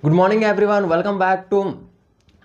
Good morning everyone, welcome back to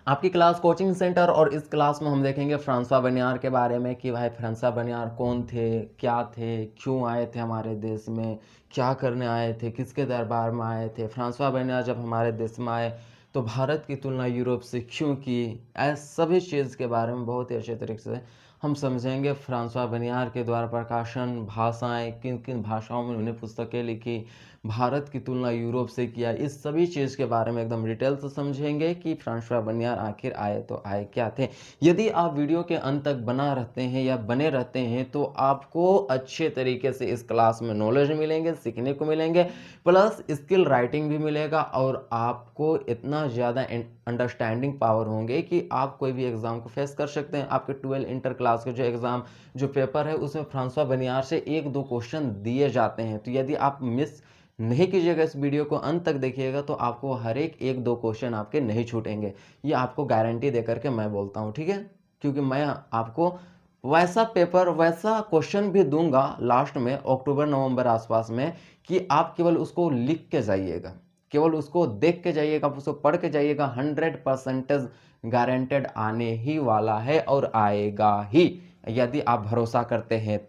आपकी class coaching centre. और इस क्लास में हम देखेंगे फ्रांसवा बनियार के बारे में कि भाई फ्रांसवा बनियार कौन थे, क्या थे, क्यों आए थे हमारे देश में, क्या करने आए थे, किसके दरबार में आए थे। फ्रांसवा बनियार जब हमारे देश में आए तो भारत की तुलना यूरोप से क्यों की, ऐसे सभी चीज़ के बारे में बहुत ही अच्छे तरीके से हम समझेंगे। फ्रांसवा बनियार के द्वारा प्रकाशन, भाषाएं, किन किन भाषाओं में उन्होंने पुस्तकें लिखी, भारत की तुलना यूरोप से किया, इस सभी चीज़ के बारे में एकदम डिटेल से समझेंगे कि फ्रांसवा बनियार आखिर आए तो आए क्या थे। यदि आप वीडियो के अंत तक बना रहते हैं या बने रहते हैं तो आपको अच्छे तरीके से इस क्लास में नॉलेज मिलेंगे, सीखने को मिलेंगे, प्लस स्किल राइटिंग भी मिलेगा और आपको इतना ज़्यादा अंडरस्टैंडिंग पावर होंगे कि आप कोई भी एग्ज़ाम को फेस कर सकते हैं। आपके 12 इंटर क्लास के जो एग्ज़ाम जो पेपर है उसमें फ्रांसवा बनियार से 1-2 क्वेश्चन दिए जाते हैं। तो यदि आप मिस नहीं कीजिएगा, इस वीडियो को अंत तक देखिएगा तो आपको हर एक 1-2 क्वेश्चन आपके नहीं छूटेंगे। ये आपको गारंटी देकर के मैं बोलता हूँ, ठीक है। क्योंकि मैं आपको वैसा पेपर, वैसा क्वेश्चन भी दूंगा लास्ट में अक्टूबर नवंबर आसपास में कि आप केवल उसको लिख के जाइएगा, केवल उसको देख के जाइएगा, उसको पढ़ के जाइएगा। 100% गारंटेड आने ही वाला है और आएगा ही, यदि आप भरोसा करते हैं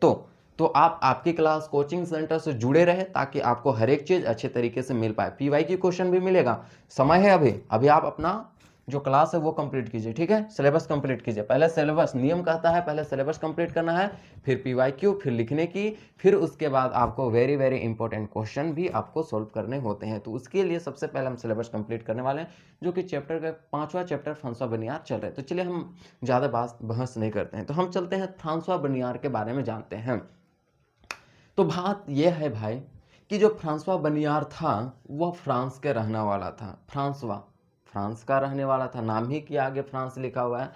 तो आप आपकी क्लास कोचिंग सेंटर से जुड़े रहे ताकि आपको हर एक चीज़ अच्छे तरीके से मिल पाए। पीवाई की क्वेश्चन भी मिलेगा, समय है अभी अभी आप अपना जो क्लास है वो कंप्लीट कीजिए, ठीक है। सिलेबस कंप्लीट कीजिए, पहले सिलेबस, नियम कहता है पहले सिलेबस कंप्लीट करना है, फिर पीवाईक्यू, फिर लिखने की, फिर उसके बाद आपको वेरी वेरी इंपॉर्टेंट क्वेश्चन भी आपको सोल्व करने होते हैं। तो उसके लिए सबसे पहले हम सिलेबस कंप्लीट करने वाले हैं, जो कि चैप्टर का 5वां चैप्टर फ्रांसवा बनियार चल रहा है। तो चलिए हम ज़्यादा बहस नहीं करते हैं, तो हम चलते हैं फ्रांसवा बनियार के बारे में जानते हैं। तो बात यह है भाई कि जो फ्रांसवा बनियार था वह फ्रांस के रहने वाला था। फ्रांसवा फ्रांस का रहने वाला था, नाम ही के आगे फ्रांस लिखा हुआ है।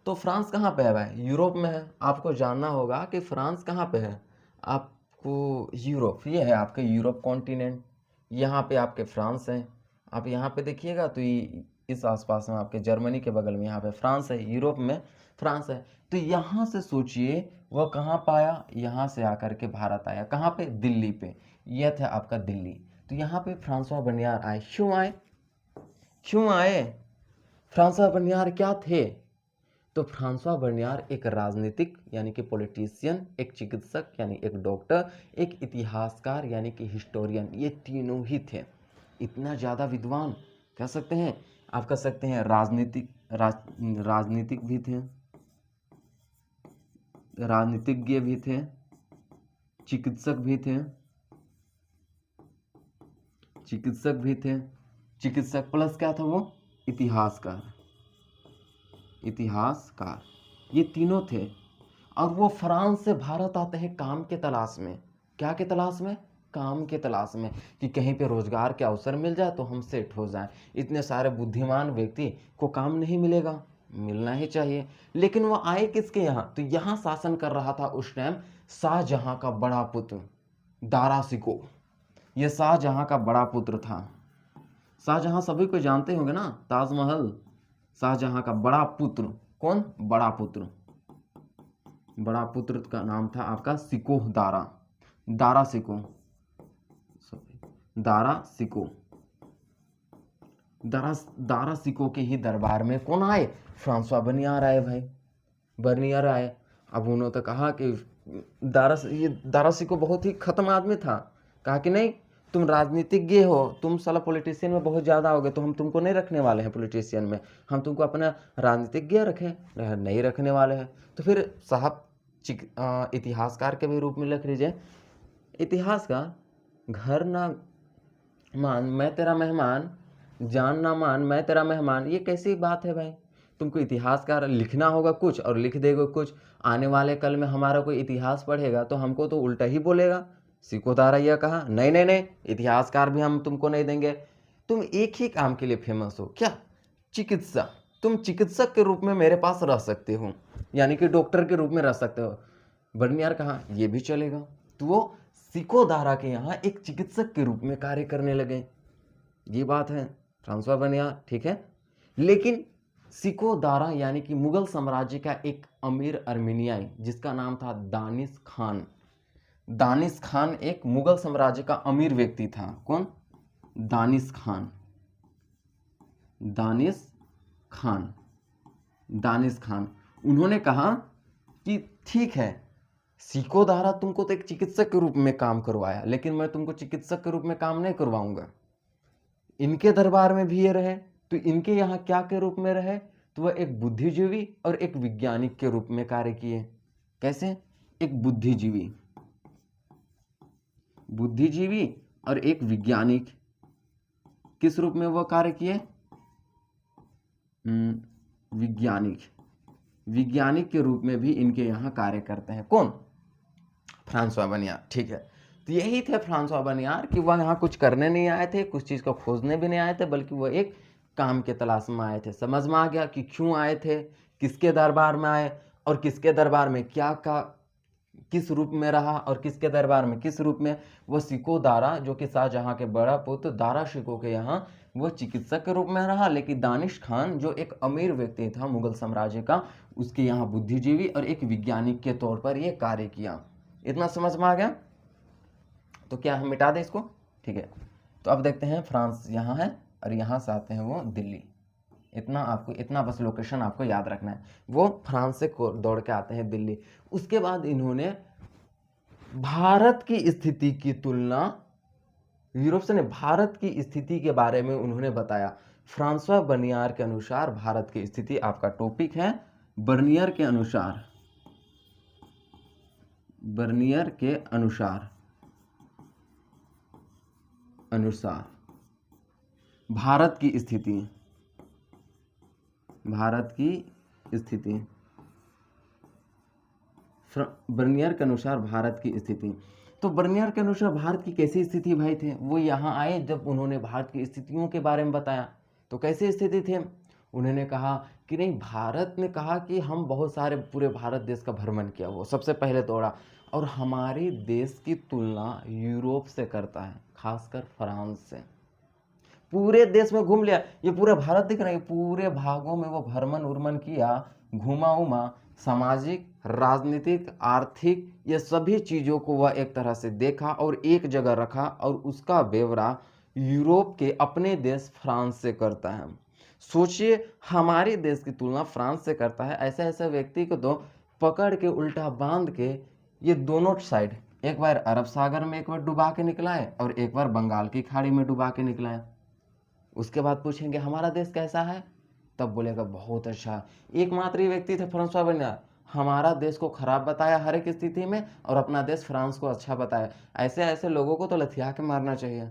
तो फ्रांस कहाँ पे है भाई? यूरोप में है। आपको जानना होगा कि फ्रांस कहाँ पे है। आपको यूरोप, ये है आपके यूरोप कॉन्टिनेंट, यहाँ पे आपके फ्रांस है। आप यहाँ पे देखिएगा तो इस आसपास में आपके जर्मनी के बगल में यहाँ पे फ्रांस है, यूरोप में फ्रांस है। तो यहाँ से सोचिए वह कहाँ पाया, यहाँ से आकर के भारत आया। कहाँ पे? दिल्ली पे। यह था आपका दिल्ली। तो यहाँ पे फ्रांसवा बनियार आए। क्यों आए? क्यों आए? फ्रांसवा बनियार क्या थे? तो फ्रांसवा बर्नियार एक राजनीतिक यानी कि पॉलिटिशियन, एक चिकित्सक यानी एक डॉक्टर, एक इतिहासकार यानी कि हिस्टोरियन, ये तीनों ही थे। इतना ज़्यादा विद्वान कह सकते हैं। आप कह सकते हैं राजनीतिक भी थे, राजनीतिज्ञ भी थे, चिकित्सक भी थे, चिकित्सक भी थे, चिकित्सक प्लस क्या था वो? इतिहासकार। इतिहासकार, ये तीनों थे। और वो फ्रांस से भारत आते हैं काम के तलाश में। क्या के तलाश में? काम के तलाश में, कि कहीं पे रोजगार के अवसर मिल जाए तो हम सेट हो जाएं। इतने सारे बुद्धिमान व्यक्ति को काम नहीं मिलेगा, मिलना ही चाहिए। लेकिन वो आए किसके यहाँ? तो यहाँ शासन कर रहा था उस टाइम शाहजहां का बड़ा पुत्र दारा सिको। ये शाहजहां का बड़ा पुत्र था। शाहजहां सभी को जानते होंगे ना, ताजमहल। शाहजहां का बड़ा पुत्र कौन? बड़ा पुत्र, बड़ा पुत्र का नाम था आपका सिको दारा, दारा सिको, दारा सिको। दारा सिको के ही दरबार में कौन आए? फ्रांसवा बनियार आए भाई, बर्नियर आए। अब उन्होंने तो कहा कि ये दारा सिको बहुत ही खत्म आदमी था। कहा कि नहीं, तुम राजनीतिज्ञ हो, तुम साला पॉलिटिशियन में बहुत ज़्यादा हो गए, तो हम तुमको नहीं रखने वाले हैं पॉलिटिशियन में, हम तुमको अपना राजनीतिज्ञ रखें, नहीं रखने वाले हैं। तो फिर साहब इतिहासकार के भी रूप में लिख लीजिए। इतिहासकार, घर ना मान मैं तेरा मेहमान, जान ना मान मैं तेरा मेहमान, ये कैसी बात है भाई? तुमको इतिहासकार लिखना होगा कुछ और लिख देगा कुछ। आने वाले कल में हमारा कोई इतिहास पढ़ेगा तो हमको तो उल्टा ही बोलेगा। सिकोदारा यह कहा, नहीं नहीं नहीं, इतिहासकार भी हम तुमको नहीं देंगे। तुम एक ही काम के लिए फेमस हो, क्या? चिकित्सा। तुम चिकित्सक के रूप में मेरे पास रह सकते हो, यानी कि डॉक्टर के रूप में रह सकते हो। बर्नियार कहा ये भी चलेगा। तो वो सिकोदारा के यहाँ एक चिकित्सक के रूप में कार्य करने लगे। ये बात है फ्रांसवा बनियार, ठीक है। लेकिन सिकोदारा यानी कि मुगल साम्राज्य का एक अमीर अर्मीनियाई जिसका नाम था दानिश खान। दानिश खान एक मुगल साम्राज्य का अमीर व्यक्ति था। कौन? दानिश खान। दानिश खान। दानिश खान, उन्होंने कहा कि ठीक है, सिको द्वारा तुमको तो एक चिकित्सक के रूप में काम करवाया, लेकिन मैं तुमको चिकित्सक के रूप में काम नहीं करवाऊंगा। इनके दरबार में भी ये रहे, तो इनके यहाँ क्या के रूप में रहे, तो वह एक बुद्धिजीवी और एक वैज्ञानिक के रूप में कार्य किए। कैसे? एक बुद्धिजीवी, बुद्धिजीवी और एक वैज्ञानिक, किस रूप में वह कार्य किए? वैज्ञानिक, वैज्ञानिक के रूप में भी इनके यहाँ कार्य करते हैं। कौन? फ्रांसवा बनियार। ठीक है, तो यही थे फ्रांसवा बनियार कि वह यहाँ कुछ करने नहीं आए थे, कुछ चीज़ को खोजने भी नहीं आए थे, बल्कि वह एक काम के तलाश में आए थे। समझ में आ गया कि क्यों आए थे, किसके दरबार में आए, और किसके दरबार में क्या का किस रूप में रहा, और किसके दरबार में किस रूप में। वह सिको दारा, जो कि शाहजहां के बड़ा पुत्र दारा शिको के यहाँ वह चिकित्सक के रूप में रहा, लेकिन दानिश खान जो एक अमीर व्यक्ति था मुगल साम्राज्य का, उसके यहाँ बुद्धिजीवी और एक वैज्ञानिक के तौर पर यह कार्य किया। इतना समझ में आ गया? तो क्या हम मिटा दें इसको? ठीक है, तो अब देखते हैं फ्रांस यहाँ है और यहाँ से आते हैं वो दिल्ली। इतना आपको, इतना बस लोकेशन आपको याद रखना है। वो फ्रांस से दौड़ के आते हैं दिल्ली। उसके बाद इन्होंने भारत की स्थिति की तुलना यूरोप से, ने भारत की स्थिति के बारे में उन्होंने बताया। फ्रांसवा बर्नियर के अनुसार भारत की स्थिति, आपका टॉपिक है बर्नियर के अनुसार, बर्नियर के अनुसार भारत की स्थिति, भारत की स्थिति, बर्नियर के अनुसार भारत की स्थिति। तो बर्नियर के अनुसार भारत की कैसी स्थिति भाई थे? वो यहाँ आए जब उन्होंने भारत की स्थितियों के बारे में बताया। तो कैसी स्थिति थे? उन्होंने कहा कि नहीं, भारत ने कहा कि हम बहुत सारे पूरे भारत देश का भ्रमण किया, वो सबसे पहले दौड़ा, और हमारे देश की तुलना यूरोप से करता है, खासकर फ्रांस से। पूरे देश में घूम लिया, ये पूरा भारत दिख रहा है, पूरे भागों में वो भ्रमण उर्मन किया, घुमा उमा, सामाजिक, राजनीतिक, आर्थिक, ये सभी चीज़ों को वह एक तरह से देखा और एक जगह रखा, और उसका ब्यौरा यूरोप के अपने देश फ्रांस से करता है। सोचिए, हमारे देश की तुलना फ्रांस से करता है। ऐसे ऐसे व्यक्ति को तो पकड़ के उल्टा बांध के ये दोनों साइड, एक बार अरब सागर में एक बार डुबा के निकला है और एक बार बंगाल की खाड़ी में डुबा के निकला है। उसके बाद पूछेंगे हमारा देश कैसा है, तब बोलेगा बहुत अच्छा। एकमात्र व्यक्ति थे फ्रांसवा बर्नियर, हमारा देश को खराब बताया हर एक स्थिति में, और अपना देश फ्रांस को अच्छा बताया। ऐसे ऐसे लोगों को तो लथिया के मारना चाहिए,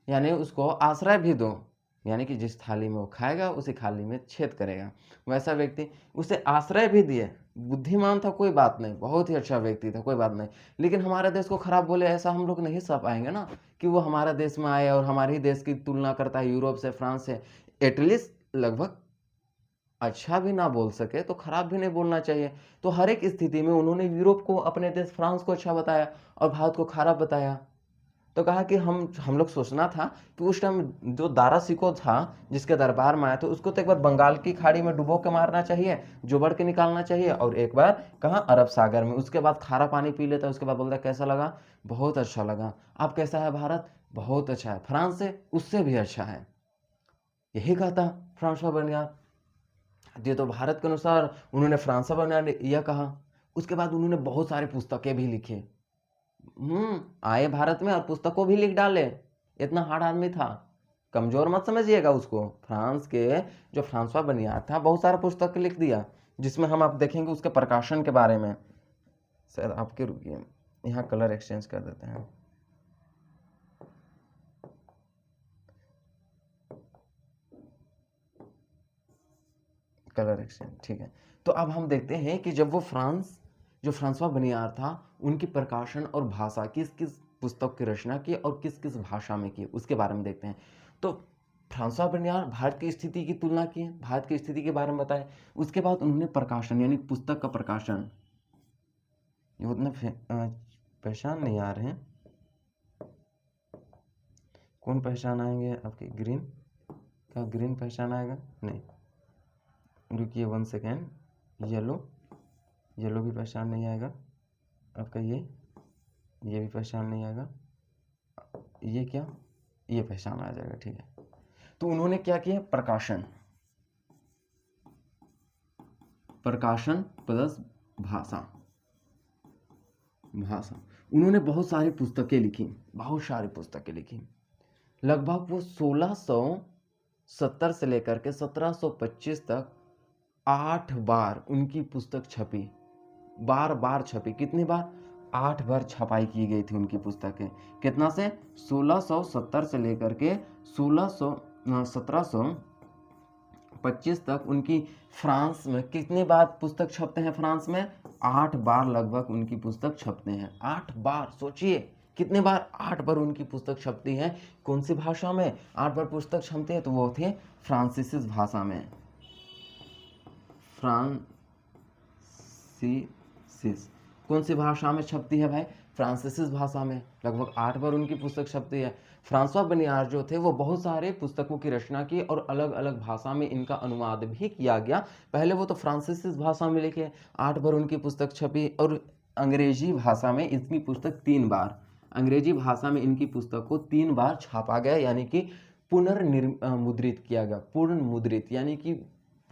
यानी उसको आश्रय भी दो, यानी कि जिस थाली में वो खाएगा उसी थाली में छेद करेगा, वैसा व्यक्ति, उसे आश्रय भी दिए। बुद्धिमान था, कोई बात नहीं, बहुत ही अच्छा व्यक्ति था, कोई बात नहीं, लेकिन हमारे देश को खराब बोले, ऐसा हम लोग नहीं सह पाएंगे ना, कि वो हमारे देश में आए और हमारे ही देश की तुलना करता है यूरोप से, फ्रांस से। एटलीस्ट लगभग अच्छा भी ना बोल सके तो खराब भी नहीं बोलना चाहिए। तो हर एक स्थिति में उन्होंने यूरोप को, अपने देश फ्रांस को अच्छा बताया और भारत को खराब बताया। तो कहा कि हम लोग सोचना था कि उस टाइम जो दारा सिको था जिसके दरबार में आया था, उसको तो एक बार बंगाल की खाड़ी में डुबो के मारना चाहिए, जुबड़ के निकालना चाहिए, और एक बार कहाँ, अरब सागर में। उसके बाद खारा पानी पी लेता, उसके बाद बोलता कैसा लगा, बहुत अच्छा लगा। अब कैसा है भारत? बहुत अच्छा है, फ्रांस से उससे भी अच्छा है। यही कहता फ्रांसवा बर्नियर। ये तो भारत के अनुसार उन्होंने फ्रांसवा बर्नियर ने यह कहा। उसके बाद उन्होंने बहुत सारी पुस्तकें भी लिखी। आए भारत में और पुस्तकों भी लिख डाले, इतना हार्ड आदमी था, कमजोर मत समझिएगा उसको। फ्रांस के जो फ्रांसवा बर्नियर था, बहुत सारा पुस्तक लिख दिया, जिसमें हम आप देखेंगे उसके प्रकाशन के बारे में। शायद आपके, रुकिए, यहाँ कलर एक्सचेंज कर देते हैं। कलर एक्सचेंज, ठीक है। तो अब हम देखते हैं कि जब वो जो फ्रांसवा बर्नियर था, उनकी प्रकाशन और भाषा, किस किस पुस्तक की रचना की और किस किस भाषा में की, उसके बारे में देखते हैं। तो फ्रांसवा बर्नियर भारत की स्थिति की तुलना की, भारत की स्थिति के बारे में बताए। उसके बाद उन्होंने प्रकाशन, यानी पुस्तक का प्रकाशन, ये उतने पहचान नहीं आ रहे हैं, कौन पहचान आएंगे आपके? ग्रीन, क्या ग्रीन पहचान आएगा? नहीं, रुकिए 1 सेकेंड। येलो, येलो भी पहचान नहीं आएगा आपका। ये भी पहचान नहीं आएगा। ये क्या, ये पहचान आ जाएगा, ठीक है। तो उन्होंने क्या किया, प्रकाशन, प्रकाशन प्लस भाषा। उन्होंने बहुत सारी पुस्तकें लिखी, लगभग वो 1670 से लेकर के 1725 तक 8 बार उनकी पुस्तक छपी, बार छपी। कितनी बार? 8 बार छपाई की गई थी उनकी पुस्तकें। कितना से? 1670 से लेकर के 1725 तक उनकी फ्रांस में कितनी बार पुस्तक छपते हैं? फ्रांस में 8 बार लगभग उनकी पुस्तक छपते हैं। 8 बार, सोचिए कितने बार? 8 बार उनकी पुस्तक छपती है। कौन सी भाषा में 8 बार पुस्तक छपती है? तो वो थे फ्रांसीसी भाषा में। फ्रांसीसी कौन सी भाषा में छपती है भाई? फ्रांसीसी भाषा में। लगभग 8 बार उनकी पुस्तक छपती है। फ्रांसवा बनियार जो थे वो बहुत सारे पुस्तकों की रचना की और अलग अलग भाषा में इनका अनुवाद भी किया गया। पहले वो तो फ्रांसीसी भाषा में लिखे, 8 बार उनकी पुस्तक छपी। और अंग्रेजी भाषा में इनकी पुस्तक 3 बार, अंग्रेजी भाषा में इनकी पुस्तक को 3 बार छापा गया, यानी कि पुनर्मुद्रित किया गया। पूर्ण मुद्रित यानी कि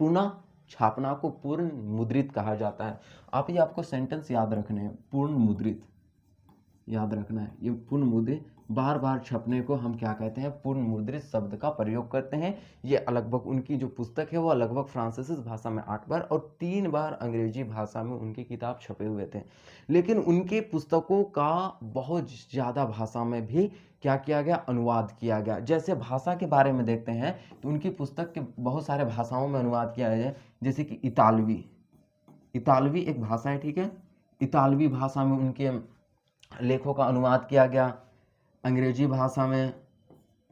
पुनः छापना को पूर्ण मुद्रित कहा जाता है। आपको सेंटेंस याद रखने हैं, पूर्ण मुद्रित याद रखना है। ये पूर्ण मुद्रित, बार बार छपने को हम क्या कहते हैं? पूर्ण मुद्रित शब्द का प्रयोग करते हैं। ये लगभग उनकी जो पुस्तक है वो लगभग फ्रांसीसी भाषा में 8 बार और 3 बार अंग्रेजी भाषा में उनकी किताब छपे हुए थे। लेकिन उनके पुस्तकों का बहुत ज़्यादा भाषा में भी क्या किया गया? अनुवाद किया गया। जैसे भाषा के बारे में देखते हैं तो उनकी पुस्तक के बहुत सारे भाषाओं में अनुवाद किया गया, जैसे कि इतालवी एक भाषा है, ठीक है। इतालवी भाषा में उनके लेखों का अनुवाद किया गया। अंग्रेजी भाषा में,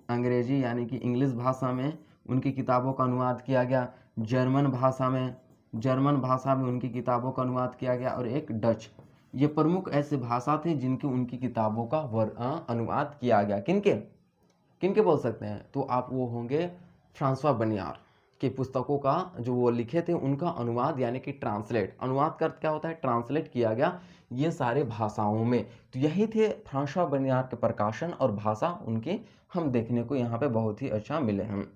अंग्रेजी यानी कि इंग्लिश भाषा में उनकी किताबों का अनुवाद किया गया। जर्मन भाषा में उनकी किताबों का अनुवाद किया गया। और एक डच। ये प्रमुख ऐसे भाषा थे जिनकी उनकी किताबों का अनुवाद किया गया। किनके बोल सकते हैं? तो आप वो होंगे फ्रांसवा बनियार की पुस्तकों का जो वो लिखे थे उनका अनुवाद, यानी कि ट्रांसलेट। अनुवाद का क्या होता है? ट्रांसलेट किया गया ये सारे भाषाओं में। तो यही थे फ्रांसवा बनियार के प्रकाशन और भाषा उनके हम देखने को यहाँ पे बहुत ही अच्छा मिले हैं।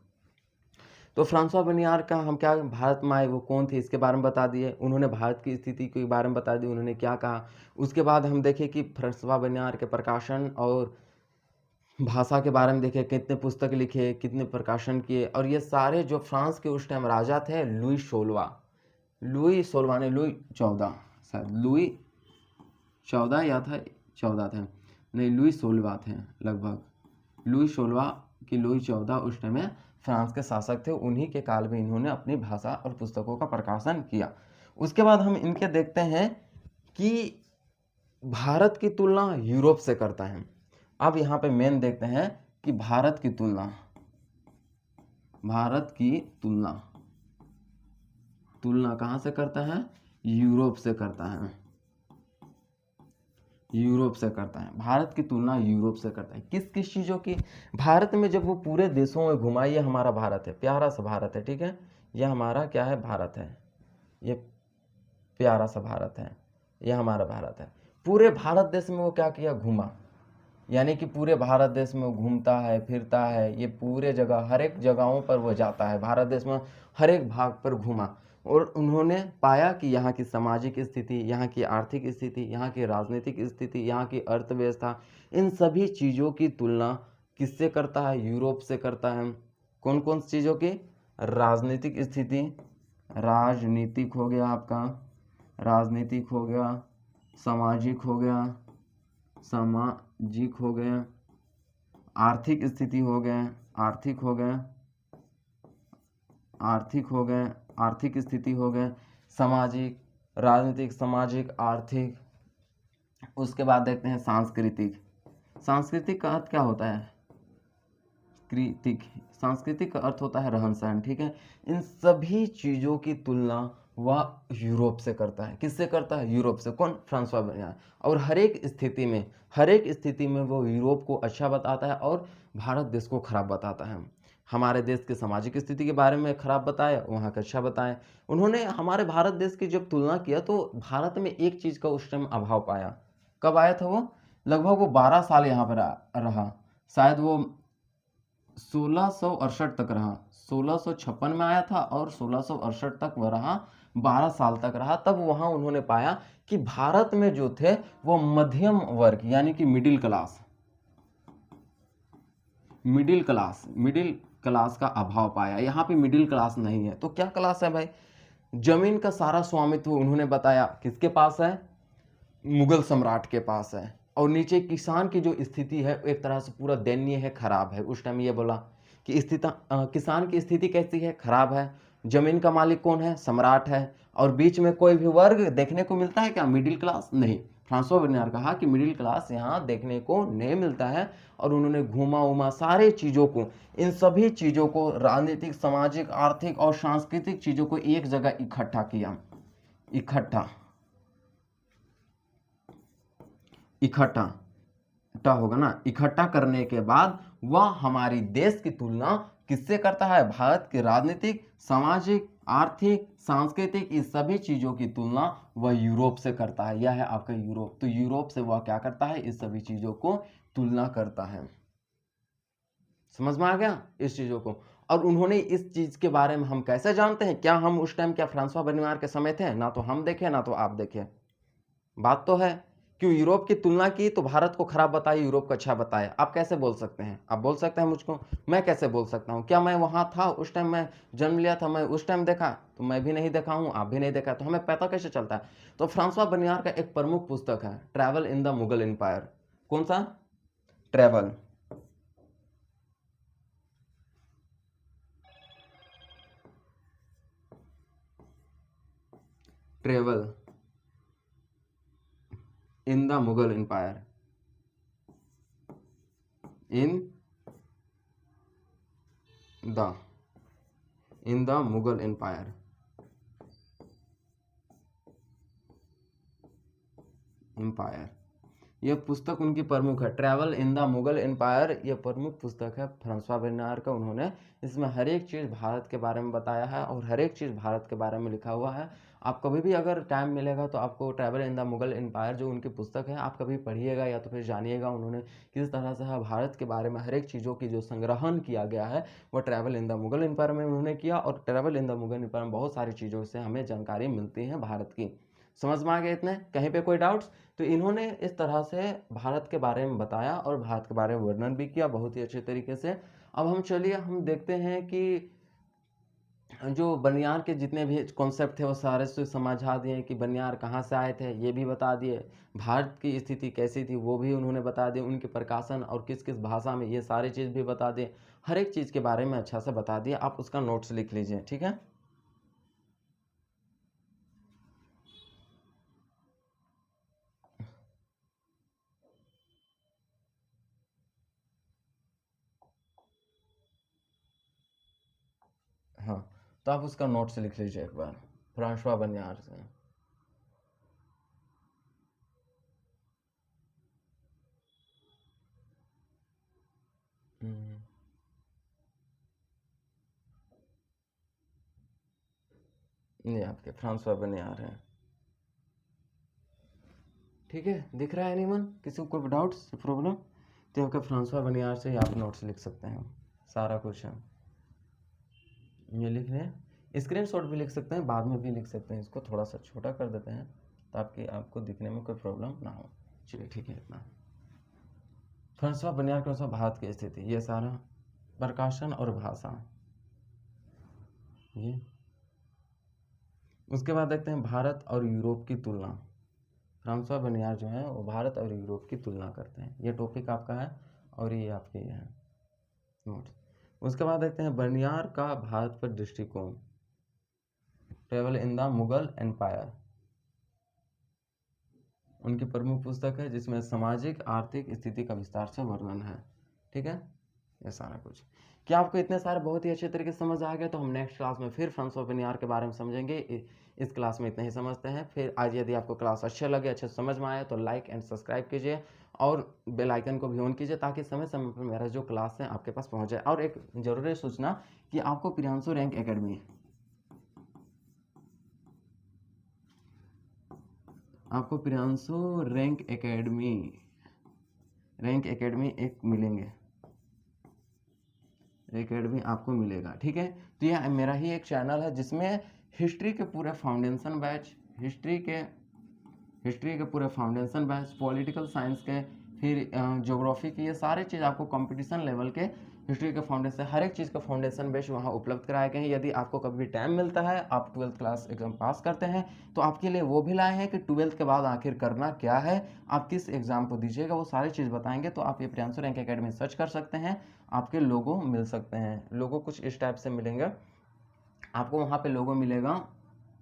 तो फ्रांसवा बनियार का हम क्या, भारत में आए वो कौन थे इसके बारे में बता दिए। उन्होंने भारत की स्थिति के बारे में बता दी, उन्होंने क्या कहा। उसके बाद हम देखें कि फ्रांसवा बनियार के प्रकाशन और भाषा के बारे में देखे, कितने पुस्तक लिखे, कितने प्रकाशन किए। और ये सारे जो फ्रांस के उस टाइम राजा थे, लुई 14 शायद, लुई 14 या था 14 थे, नहीं लुई 16 थे लगभग। लुई 14 उस टाइम में फ्रांस के शासक थे। उन्हीं के काल में इन्होंने अपनी भाषा और पुस्तकों का प्रकाशन किया। उसके बाद हम इनके देखते हैं कि भारत की तुलना यूरोप से करता है। अब यहाँ पे मेन देखते हैं कि भारत की तुलना कहाँ से करता है? यूरोप से करता है। भारत की तुलना यूरोप से करता है। किस किस चीज़ों की? भारत में जब वो पूरे देशों में घुमा, ये हमारा भारत है, प्यारा सा भारत है, ठीक है। ये हमारा क्या है? भारत है। ये प्यारा सा भारत है, ये हमारा भारत है। पूरे भारत देश में वो क्या किया? घुमा, यानी कि पूरे भारत देश में घूमता है, फिरता है। ये पूरे जगह, हर एक जगहों पर वो जाता है। भारत देश में हर एक भाग पर घूमा और उन्होंने पाया कि यहाँ की सामाजिक स्थिति, यहाँ की आर्थिक स्थिति, यहाँ की राजनीतिक स्थिति, यहाँ की अर्थव्यवस्था, इन सभी चीज़ों की तुलना किससे करता है? यूरोप से करता है। कौन कौन सी चीज़ों की? राजनीतिक स्थिति, राजनीतिक हो गया आपका, राजनीतिक हो गया, सामाजिक हो गया, सामाजिक हो गए, आर्थिक स्थिति हो गए, आर्थिक हो गए, आर्थिक स्थिति हो गए, सामाजिक, राजनीतिक, सामाजिक, आर्थिक। उसके बाद देखते हैं सांस्कृतिक का अर्थ क्या होता है? सांस्कृतिक का अर्थ होता है रहन सहन, ठीक है। इन सभी चीज़ों की तुलना वह यूरोप से करता है। किससे करता है? यूरोप से। कौन? फ्रांसवा बनियार। और हर एक स्थिति में वो यूरोप को अच्छा बताता है और भारत देश को खराब बताता है। हमारे देश की सामाजिक स्थिति के बारे में खराब बताया, वहाँ का अच्छा बताया। उन्होंने हमारे भारत देश की जब तुलना किया तो भारत में एक चीज़ का उस टाइम अभाव पाया। कब आया था वो? लगभग वो 12 साल यहाँ पर रहा, शायद वो 1668 तक रहा, 1656 में आया था और 1668 तक वह रहा, 12 साल तक रहा। तब वहां उन्होंने पाया कि भारत में जो थे वो मध्यम वर्ग यानी कि मिडिल क्लास का अभाव पाया। यहाँ पे मिडिल क्लास नहीं है, तो क्या क्लास है भाई? जमीन का सारा स्वामित्व उन्होंने बताया किसके पास है? मुगल सम्राट के पास है। और नीचे किसान की जो स्थिति है एक तरह से पूरा दयनीय है, खराब है। उस टाइम ये बोला कि किसान की स्थिति कैसी है? खराब है। जमीन का मालिक कौन है? सम्राट है। और बीच में कोई भी वर्ग देखने को मिलता है क्या? मिडिल क्लास नहीं। फ्रांसवा बर्नियार कहा कि मिडिल क्लास यहाँ देखने को नहीं मिलता है। और उन्होंने घूमा उमा सारे चीजों को, इन सभी चीजों को, राजनीतिक, सामाजिक, आर्थिक और सांस्कृतिक चीजों को एक जगह इकट्ठा किया। इकट्ठा होगा ना। इकट्ठा करने के बाद वह हमारी देश की तुलना किससे करता है? भारत के राजनीतिक, सामाजिक, आर्थिक, सांस्कृतिक इस सभी चीजों की तुलना वह यूरोप से करता है। यह है आपका यूरोप। तो यूरोप से वह क्या करता है? इस सभी चीजों को तुलना करता है। समझ में आ गया इस चीजों को? और उन्होंने इस चीज के बारे में हम कैसे जानते हैं? क्या हम उस टाइम क्या फ्रांसवा बर्नियार के समय थे? ना तो हम देखे ना तो आप देखे। बात तो है। क्यों यूरोप की तुलना की तो भारत को खराब बताया, यूरोप को अच्छा बताया। आप कैसे बोल सकते हैं? आप बोल सकते हैं मुझको, मैं कैसे बोल सकता हूं? क्या मैं वहां था उस टाइम? मैं जन्म लिया था, मैं उस टाइम देखा? तो मैं भी नहीं देखा हूं, आप भी नहीं देखा, तो हमें पता कैसे चलता है? तो फ्रांसवा बर्नियार का एक प्रमुख पुस्तक है travel in the Mughal empire. कौन सा? Travel travel in the Mughal empire, in the Mughal empire. यह पुस्तक उनकी प्रमुख है, travel in the Mughal empire. यह प्रमुख पुस्तक है फ्रांसवा बर्नियार का। उन्होंने इसमें हर एक चीज़ भारत के बारे में बताया है और हर एक चीज़ भारत के बारे में लिखा हुआ है। आप कभी भी अगर टाइम मिलेगा तो आपको travel in the Mughal empire जो उनकी पुस्तक है आप कभी पढ़िएगा या तो फिर जानिएगा उन्होंने किस तरह से है भारत के बारे में हर एक चीज़ों की जो संग्रहण किया गया है वो travel in the Mughal empire में उन्होंने किया। और travel in the Mughal empire में बहुत सारी चीज़ों से हमें जानकारी मिलती है भारत की। समझ में आ गया इतने? कहीं पे कोई डाउट्स? तो इन्होंने इस तरह से भारत के बारे में बताया और भारत के बारे में वर्णन भी किया बहुत ही अच्छे तरीके से। अब हम चलिए हम देखते हैं कि जो बनियार के जितने भी कॉन्सेप्ट थे वो सारे से समझा दिए कि बनियार कहाँ से आए थे ये भी बता दिए, भारत की स्थिति कैसी थी वो भी उन्होंने बता दिए, उनके प्रकाशन और किस किस भाषा में ये सारी चीज़ भी बता दिए। हर एक चीज़ के बारे में अच्छा से बता दिए। आप उसका नोट्स लिख लीजिए, ठीक है? हाँ, तो आप उसका नोट्स लिख लीजिए एक बार, फ्रांसवा बनियार से। हम्म, नहीं आपके फ्रांसवा बनियार हैं। ठीक है, दिख रहा है एनीवन? किसी को कोई डाउट्स, प्रॉब्लम? तो आपका फ्रांसवा बनियार से ही आप नोट्स लिख सकते हैं, सारा कुछ है ये लिख रहे हैं। स्क्रीन शॉट भी लिख सकते हैं, बाद में भी लिख सकते हैं। इसको थोड़ा सा छोटा कर देते हैं ताकि आपको दिखने में कोई प्रॉब्लम ना हो। चलिए ठीक है इतना। फ्रांसवा बनियार के अनुसार भारत की स्थिति ये सारा, प्रकाशन और भाषा ये। उसके बाद देखते हैं भारत और यूरोप की तुलना। फ्रांसवा बनियार जो है वो भारत और यूरोप की तुलना करते हैं। ये टॉपिक आपका है और ये आपके ये है नोट्स। उसके बाद देखते हैं बनियार का भारत पर दृष्टिकोण, travel in the Mughal empire. उनकी प्रमुख पुस्तक है जिसमें सामाजिक आर्थिक स्थिति का विस्तार से वर्णन है। ठीक है, ये सारा कुछ। क्या आपको इतने सारे बहुत ही अच्छे तरीके से समझ आ गया? तो हम नेक्स्ट क्लास में फिर फ्रांसवा बनियार के बारे में समझेंगे। इस क्लास में इतना ही समझते हैं। फिर आज यदि आपको क्लास अच्छे लगे, अच्छे समझ में आए तो लाइक एंड सब्सक्राइब कीजिए और बेल आइकन को भी ऑन कीजिए ताकि समय समय पर मेरा जो क्लास है आपके पास पहुंच जाए। और एक जरूरी सूचना कि आपको प्रियांशु रैंक एकेडमी, आपको प्रियांशु रैंक एकेडमी एक मिलेंगे। एकेडमी आपको मिलेगा। ठीक है, तो ये मेरा ही एक चैनल है जिसमें हिस्ट्री के पूरे फाउंडेशन बैच, हिस्ट्री के पूरे फाउंडेशन बैच, पॉलिटिकल साइंस के, फिर ज्योग्राफी की, ये सारे चीज़ आपको कंपटीशन लेवल के हिस्ट्री के फाउंडेशन, हर एक चीज़ का फाउंडेशन बेस वहाँ उपलब्ध कराए गए हैं। यदि आपको कभी टाइम मिलता है, आप 12th क्लास एग्जाम पास करते हैं, तो आपके लिए वो भी लाए हैं कि 12th के बाद आखिर करना क्या है, आप किस एग्ज़ाम को दीजिएगा, वो सारी चीज़ बताएंगे। तो आप ये प्रियांशु रैंक एकेडमी सर्च कर सकते हैं, आपके लोगो मिल सकते हैं। लोगो कुछ इस टाइप से मिलेंगे आपको, वहाँ पे लोगो मिलेगा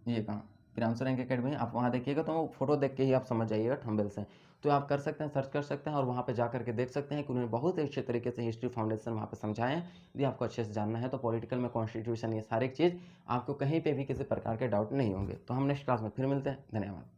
ये कहाँ, प्रियांशु रैंक एकेडमी, आप वहाँ देखिएगा तो वो फोटो देख के ही आप समझ जाइएगा थंबनेल से। तो आप कर सकते हैं, सर्च कर सकते हैं और वहाँ पे जा करके देख सकते हैं कि उन्होंने बहुत अच्छे तरीके से हिस्ट्री फाउंडेशन वहाँ पे समझाए हैं। यदि आपको अच्छे से जानना है तो पॉलिटिकल में कॉन्स्टिट्यूशन, ये सारी चीज़ आपको कहीं पे भी किसी प्रकार के डाउट नहीं होंगे। तो हम नेक्स्ट क्लास में फिर मिलते हैं। धन्यवाद।